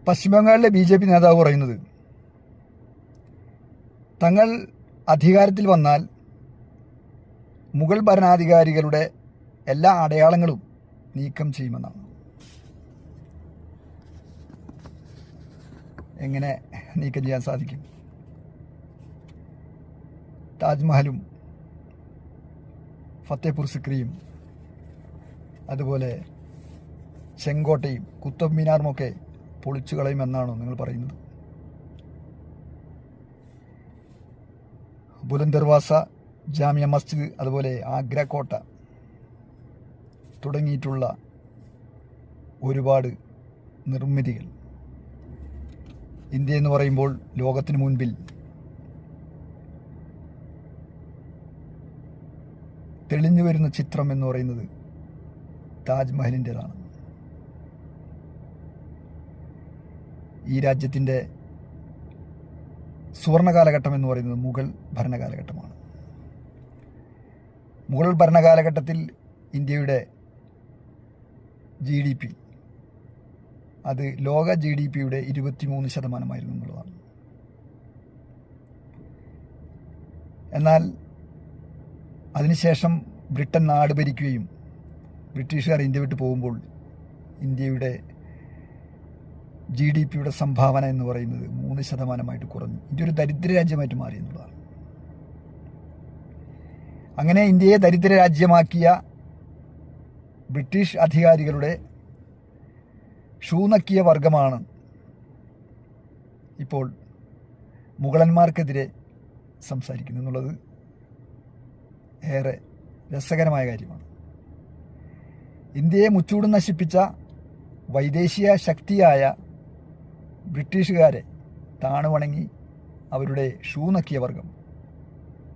പശ്ചിമബംഗാളിലെ BJP നേതാവ് പറയുന്നത്, തങ്ങൾ അധികാരത്തിൽ വന്നാൽ മുഗൾ ഭരണാധികാരികളുടെ എല്ലാ അടയാളങ്ങളും നീക്കം ചെയ്യുമെന്നാണ്. എങ്ങനെ നീക്കം ചെയ്യാൻ സാധിക്കും? താജ്മഹലും ഫത്തേപൂർ സിക്രിയും അതുപോലെ ചെങ്കോട്ടയും കുത്തബ് മിനാറുമൊക്കെ പൊളിച്ചു കളയുമെന്നാണോ നിങ്ങൾ പറയുന്നത്? ബുലന്ദ് ദർവാസ, ജാമിയ മസ്ജിദ്, അതുപോലെ ആഗ്ര കോട്ട തുടങ്ങിയിട്ടുള്ള ഒരുപാട് നിർമ്മിതികൾ ഇന്ത്യ എന്ന് പറയുമ്പോൾ ലോകത്തിന് മുൻപിൽ തെളിഞ്ഞു വരുന്ന ചിത്രം എന്ന് പറയുന്നത് താജ്മഹലിൻ്റെതാണ്. ഈ രാജ്യത്തിൻ്റെ സുവർണ കാലഘട്ടം എന്ന് പറയുന്നത് മുഗൾ ഭരണകാലഘട്ടമാണ്. മുഗൾ ഭരണകാലഘട്ടത്തിൽ ഇന്ത്യയുടെ GDP അത് ലോക GDPയുടെ 23% എന്നുള്ളതാണ്. എന്നാൽ അതിനുശേഷം ബ്രിട്ടൻ നാട് ഭരിക്കുകയും ബ്രിട്ടീഷുകാർ ഇന്ത്യ വിട്ട് പോകുമ്പോൾ ഇന്ത്യയുടെ GDPയുടെ സംഭാവന എന്ന് പറയുന്നത് 3% കുറഞ്ഞു. ഇന്ത്യ ഒരു ദരിദ്ര രാജ്യമായിട്ട് മാറി എന്നുള്ളതാണ്. അങ്ങനെ ഇന്ത്യയെ ദരിദ്ര രാജ്യമാക്കിയ ബ്രിട്ടീഷ് അധികാരികളുടെ ഷൂനക്കിയ വർഗമാണ് ഇപ്പോൾ മുഗളന്മാർക്കെതിരെ സംസാരിക്കുന്നു എന്നുള്ളത് ഏറെ രസകരമായ കാര്യമാണ്. ഇന്ത്യയെ മുച്ചൂടും നശിപ്പിച്ച വൈദേശിക ശക്തിയായ ബ്രിട്ടീഷുകാരെ താണുവണങ്ങി അവരുടെ ഷൂ നക്കിയ വർഗം